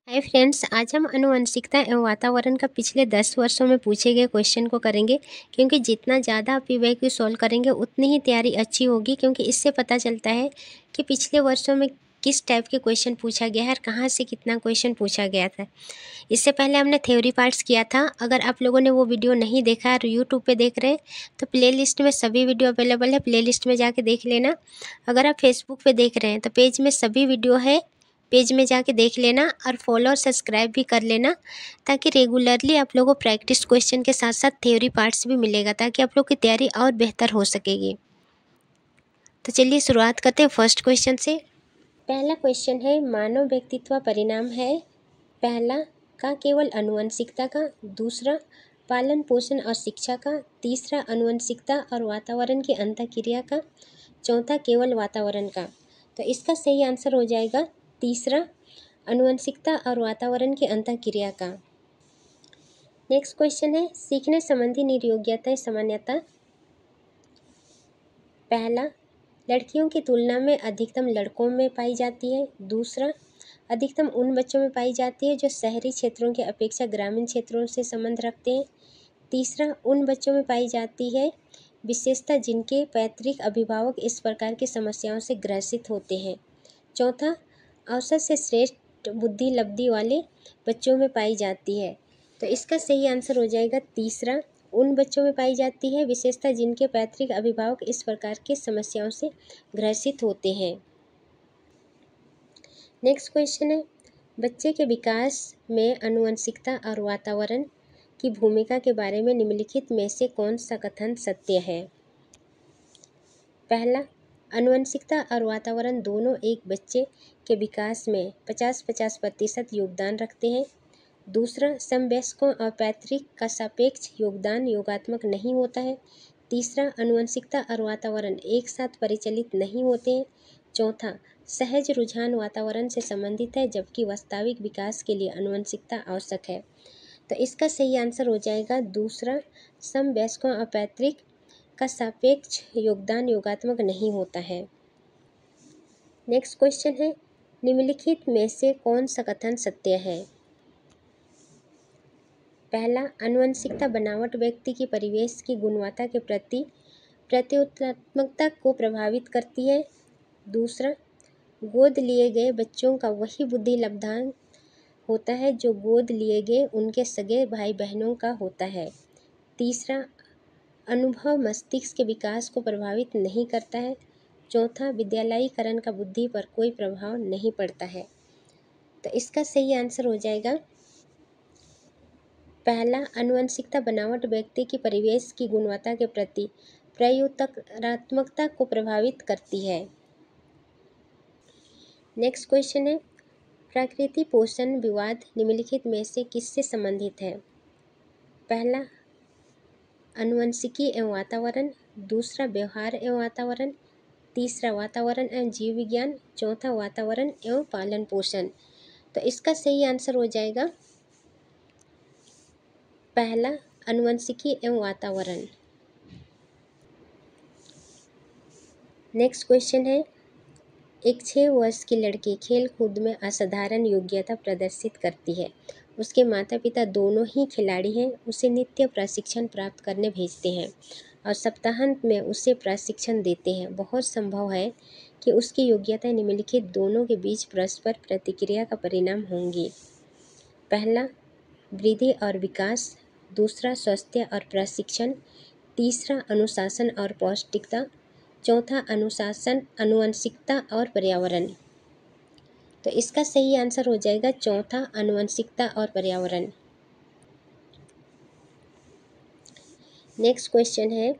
Hi friends, आज हम आनुवंशिकता एवं वातावरण का पिछले 10 वर्षों में पूछे गए क्वेश्चन को करेंगे। क्योंकि जितना ज़्यादा आप पीवाईक्यू सॉल्व करेंगे उतनी ही तैयारी अच्छी होगी, क्योंकि इससे पता चलता है कि पिछले वर्षों में किस टाइप के क्वेश्चन पूछा गया है और कहाँ से कितना क्वेश्चन पूछा गया था। इससे पहले हमने थ्योरी पार्ट्स किया था। अगर आप लोगों ने वो वीडियो नहीं देखा और यूट्यूब पे देख रहे हैं तो प्लेलिस्ट में सभी वीडियो अवेलेबल है, प्लेलिस्ट में जाके देख लेना। अगर आप फेसबुक पे देख रहे हैं तो पेज में सभी वीडियो है, पेज में जाके देख लेना और फॉलो और सब्सक्राइब भी कर लेना, ताकि रेगुलरली आप लोगों को प्रैक्टिस क्वेश्चन के साथ साथ थ्योरी पार्ट्स भी मिलेगा, ताकि आप लोग की तैयारी और बेहतर हो सकेगी। तो चलिए शुरुआत करते हैं फर्स्ट क्वेश्चन से। पहला क्वेश्चन है, मानव व्यक्तित्व परिणाम है पहला का केवल आनुवंशिकता का, दूसरा पालन पोषण और शिक्षा का, तीसरा आनुवंशिकता और वातावरण की अंतःक्रिया का, चौथा केवल वातावरण का। तो इसका सही आंसर हो जाएगा तीसरा, आनुवंशिकता और वातावरण की अंतःक्रिया का। नेक्स्ट क्वेश्चन है, सीखने संबंधी निर्योग्यताएं सामान्यतः पहला लड़कियों की तुलना में अधिकतम लड़कों में पाई जाती है, दूसरा अधिकतम उन बच्चों में पाई जाती है जो शहरी क्षेत्रों की अपेक्षा ग्रामीण क्षेत्रों से संबंध रखते हैं, तीसरा उन बच्चों में पाई जाती है विशेषता जिनके पैतृक अभिभावक इस प्रकार की समस्याओं से ग्रसित होते हैं, चौथा औसत से श्रेष्ठ बुद्धि लब्धि वाले बच्चों में पाई जाती है। तो इसका सही आंसर हो जाएगा तीसरा, उन बच्चों में पाई जाती है विशेषता जिनके पैतृक अभिभावक इस प्रकार की समस्याओं से ग्रसित होते हैं। नेक्स्ट क्वेश्चन है, बच्चे के विकास में आनुवंशिकता और वातावरण की भूमिका के बारे में निम्नलिखित में से कौन सा कथन सत्य है। पहला, आनुवंशिकता और वातावरण दोनों एक बच्चे के विकास में 50-50% योगदान रखते हैं। दूसरा, समवयस्कों और पैतृक का सापेक्ष योगदान योगात्मक नहीं होता है। तीसरा, आनुवंशिकता और वातावरण एक साथ परिचालित नहीं होते हैं। चौथा, सहज रुझान वातावरण से संबंधित है जबकि वास्तविक विकास के लिए आनुवंशिकता आवश्यक है। तो इसका सही आंसर हो जाएगा दूसरा, समवयस्कों और पैतृक का सापेक्ष योगदान योगात्मक नहीं होता है। नेक्स्ट क्वेश्चन है, निम्नलिखित में से कौन सा कथन सत्य है। पहला, आनुवंशिकता बनावट व्यक्ति की परिवेश की गुणवत्ता के प्रति प्रत्युत्पादकता को प्रभावित करती है। दूसरा, गोद लिए गए बच्चों का वही बुद्धि लब्धांक होता है जो गोद लिए गए उनके सगे भाई बहनों का होता है। तीसरा, अनुभव मस्तिष्क के विकास को प्रभावित नहीं करता है। चौथा, विद्यालयीकरण का बुद्धि पर कोई प्रभाव नहीं पड़ता है। तो इसका सही आंसर हो जाएगा पहला, आनुवंशिकता बनावट व्यक्ति की परिवेश की गुणवत्ता के प्रति प्रत्युत्पादकता को प्रभावित करती है। नेक्स्ट क्वेश्चन है, प्रकृति पोषण विवाद निम्नलिखित में से किससे संबंधित है। पहला, आनुवंशिकी एवं वातावरण, दूसरा व्यवहार एवं वातावरण, तीसरा वातावरण एवं जीव विज्ञान, चौथा वातावरण एवं पालन पोषण। तो इसका सही आंसर हो जाएगा पहला, आनुवंशिकी एवं वातावरण। नेक्स्ट क्वेश्चन है, एक 6 वर्ष की लड़की खेल कूद में असाधारण योग्यता प्रदर्शित करती है। उसके माता पिता दोनों ही खिलाड़ी हैं। उसे नित्य प्रशिक्षण प्राप्त करने भेजते हैं और सप्ताहांत में उसे प्रशिक्षण देते हैं। बहुत संभव है कि उसकी योग्यता निम्नलिखित दोनों के बीच परस्पर प्रतिक्रिया का परिणाम होंगी। पहला, वृद्धि और विकास, दूसरा स्वास्थ्य और प्रशिक्षण, तीसरा अनुशासन और पौष्टिकता, चौथा अनुशासन आनुवंशिकता और पर्यावरण। तो इसका सही आंसर हो जाएगा चौथा, आनुवंशिकता और पर्यावरण। नेक्स्ट क्वेश्चन है,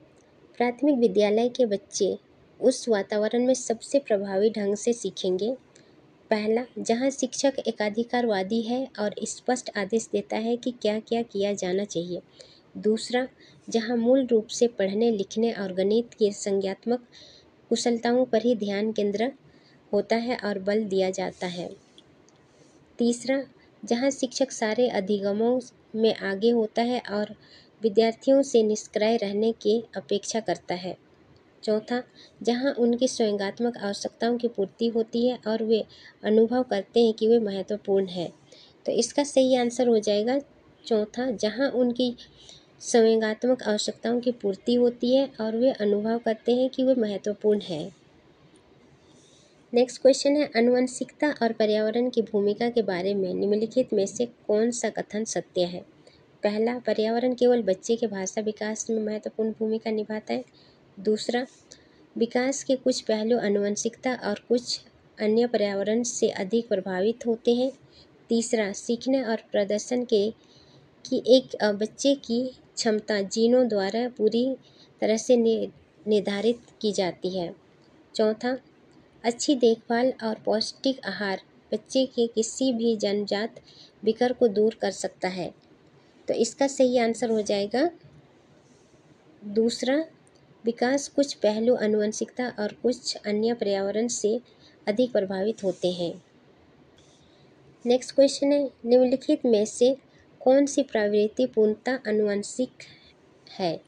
प्राथमिक विद्यालय के बच्चे उस वातावरण में सबसे प्रभावी ढंग से सीखेंगे। पहला, जहां शिक्षक एकाधिकारवादी है और स्पष्ट आदेश देता है कि क्या क्या किया जाना चाहिए। दूसरा, जहां मूल रूप से पढ़ने लिखने और गणित की संज्ञानात्मक कुशलताओं पर ही ध्यान केंद्र होता है और बल दिया जाता है। तीसरा, जहां शिक्षक सारे अधिगमों में आगे होता है और विद्यार्थियों से निष्क्रिय रहने की अपेक्षा करता है। चौथा, जहां उनकी स्वयंगात्मक आवश्यकताओं की पूर्ति होती है और वे अनुभव करते हैं कि वे महत्वपूर्ण हैं। तो इसका सही आंसर हो जाएगा चौथा, जहाँ उनकी संवेगात्मक आवश्यकताओं की पूर्ति होती है और वे अनुभव करते हैं कि वे महत्वपूर्ण है। नेक्स्ट क्वेश्चन है, आनुवंशिकता और पर्यावरण की भूमिका के बारे में निम्नलिखित में से कौन सा कथन सत्य है? पहला, पर्यावरण केवल बच्चे के भाषा विकास में महत्वपूर्ण भूमिका निभाता है। दूसरा, विकास के कुछ पहलू आनुवंशिकता और कुछ अन्य पर्यावरण से अधिक प्रभावित होते हैं। तीसरा, सीखने और प्रदर्शन की एक बच्चे की क्षमता जीनों द्वारा पूरी तरह से निर्धारित की जाती है। चौथा, अच्छी देखभाल और पौष्टिक आहार बच्चे के किसी भी जन्मजात विकार को दूर कर सकता है। तो इसका सही आंसर हो जाएगा दूसरा, विकास कुछ पहलू आनुवंशिकता और कुछ अन्य पर्यावरण से अधिक प्रभावित होते हैं। नेक्स्ट क्वेश्चन है, निम्नलिखित में से कौन सी प्रवृत्ति पूर्णतः आनुवंशिक है?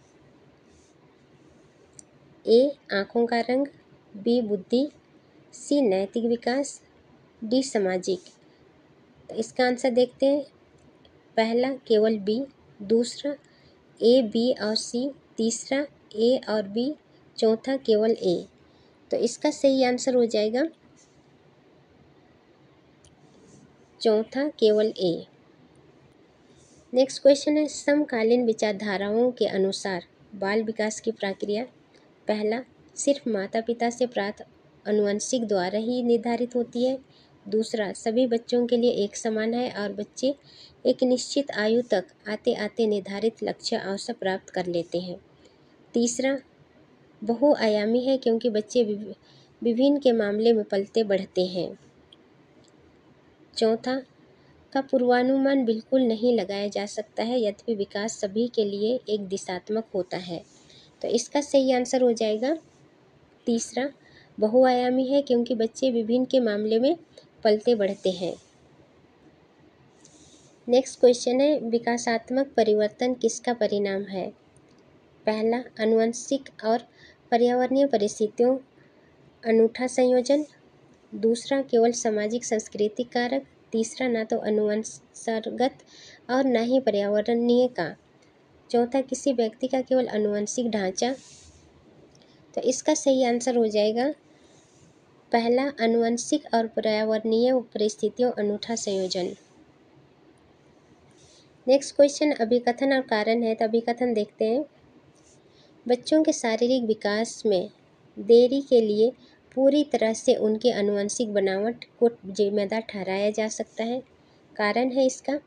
ए, आँखों का रंग, बी, बुद्धि, सी, नैतिक विकास, डी, सामाजिक। तो इसका आंसर देखते हैं। पहला केवल बी, दूसरा ए, बी और सी, तीसरा ए और बी, चौथा केवल ए। तो इसका सही आंसर हो जाएगा चौथा केवल ए। नेक्स्ट क्वेश्चन है, समकालीन विचारधाराओं के अनुसार बाल विकास की प्रक्रिया पहला, सिर्फ माता पिता से प्राप्त आनुवंशिक द्वारा ही निर्धारित होती है। दूसरा, सभी बच्चों के लिए एक समान है और बच्चे एक निश्चित आयु तक आते आते निर्धारित लक्ष्य अवश्य प्राप्त कर लेते हैं। तीसरा, बहुआयामी है क्योंकि बच्चे विभिन्न के मामले में पलते बढ़ते हैं। चौथा, का पूर्वानुमान बिल्कुल नहीं लगाया जा सकता है, यद्यपि विकास सभी के लिए एक दिशात्मक होता है। तो इसका सही आंसर हो जाएगा तीसरा, बहुआयामी है क्योंकि बच्चे विभिन्न के मामले में पलते बढ़ते हैं। नेक्स्ट क्वेश्चन है, विकासात्मक परिवर्तन किसका परिणाम है? पहला, आनुवंशिक और पर्यावरणीय परिस्थितियों अनूठा संयोजन। दूसरा, केवल सामाजिक सांस्कृतिक कारक। तीसरा, ना तो अनुवंशगत और ना ही पर्यावरणीय का। चौथा, किसी व्यक्ति का केवल आनुवंशिक ढांचा। तो इसका सही आंसर हो जाएगा पहला, आनुवंशिक और पर्यावरणीय परिस्थितियों अनूठा संयोजन। नेक्स्ट क्वेश्चन अभिकथन और कारण है। तो अभिकथन देखते हैं, बच्चों के शारीरिक विकास में देरी के लिए पूरी तरह से उनके आनुवंशिक बनावट को जिम्मेदार ठहराया जा सकता है। कारण है इसका,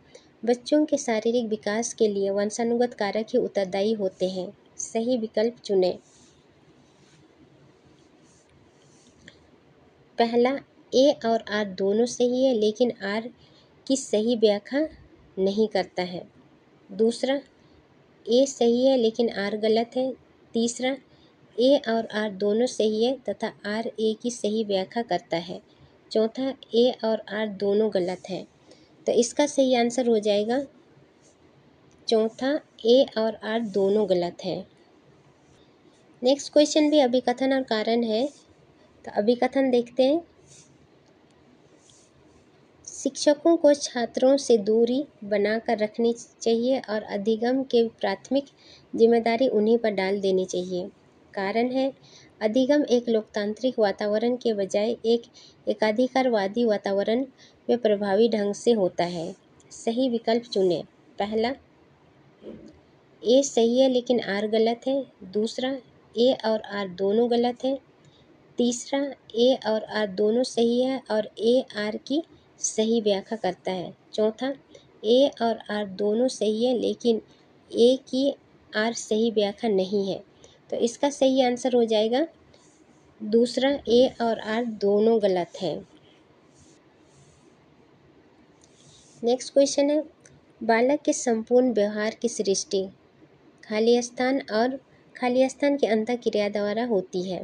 बच्चों के शारीरिक विकास के लिए वंशानुगत कारक ही उत्तरदायी होते हैं। सही विकल्प चुनें। पहला, ए और आर दोनों सही है लेकिन आर की सही व्याख्या नहीं करता है। दूसरा, ए सही है लेकिन आर गलत है। तीसरा, ए और आर दोनों सही है तथा आर ए की सही व्याख्या करता है। चौथा, ए और आर दोनों गलत है। तो इसका सही आंसर हो जाएगा चौथा, ए और आर दोनों गलत है। नेक्स्ट क्वेश्चन भी अभिकथन और कारण है। तो अभिकथन देखते हैं, शिक्षकों को छात्रों से दूरी बनाकर रखनी चाहिए और अधिगम के प्राथमिक जिम्मेदारी उन्हीं पर डाल देनी चाहिए। कारण है, अधिगम एक लोकतांत्रिक वातावरण के बजाय एक एकाधिकारवादी वातावरण में प्रभावी ढंग से होता है। सही विकल्प चुनें। पहला, ए सही है लेकिन आर गलत है। दूसरा, ए और आर दोनों गलत है। तीसरा, ए और आर दोनों सही है और ए आर की सही व्याख्या करता है। चौथा, ए और आर दोनों सही है लेकिन ए की आर सही व्याख्या नहीं है। तो इसका सही आंसर हो जाएगा दूसरा, ए और आर दोनों गलत है। नेक्स्ट क्वेश्चन है, बालक के संपूर्ण व्यवहार की सृष्टि खाली स्थान के अंतःक्रिया द्वारा होती है।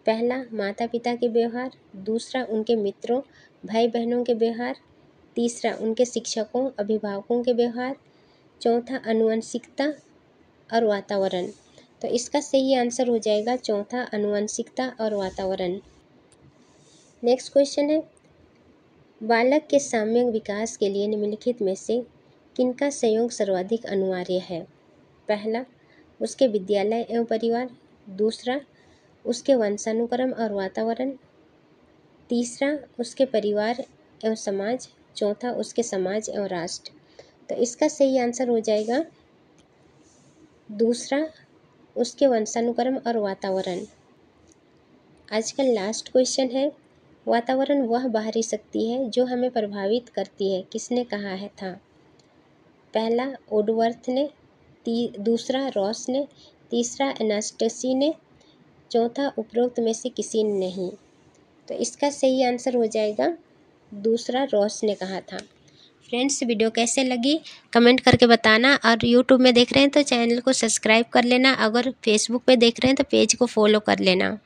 पहला, माता पिता के व्यवहार। दूसरा, उनके मित्रों भाई बहनों के व्यवहार। तीसरा, उनके शिक्षकों अभिभावकों के व्यवहार। चौथा, आनुवंशिकता और वातावरण। तो इसका सही आंसर हो जाएगा चौथा, आनुवंशिकता और वातावरण। नेक्स्ट क्वेश्चन है, बालक के साम्यक विकास के लिए निम्नलिखित में से किनका सहयोग सर्वाधिक अनिवार्य है? पहला, उसके विद्यालय एवं परिवार। दूसरा, उसके वंशानुक्रम और वातावरण। तीसरा, उसके परिवार एवं समाज। चौथा, उसके समाज एवं राष्ट्र। तो इसका सही आंसर हो जाएगा दूसरा, उसके वंशानुक्रम और वातावरण। आज का लास्ट क्वेश्चन है, वातावरण वह बाहरी शक्ति है जो हमें प्रभावित करती है, किसने कहा है था? पहला वुडवर्थ ने, दूसरा रॉस ने, तीसरा एनास्टसी ने, चौथा उपरोक्त में से किसी ने नहीं। तो इसका सही आंसर हो जाएगा दूसरा, रॉस ने कहा था। फ्रेंड्स, वीडियो कैसे लगी कमेंट करके बताना, और यूट्यूब में देख रहे हैं तो चैनल को सब्सक्राइब कर लेना, अगर फेसबुक पे देख रहे हैं तो पेज को फॉलो कर लेना।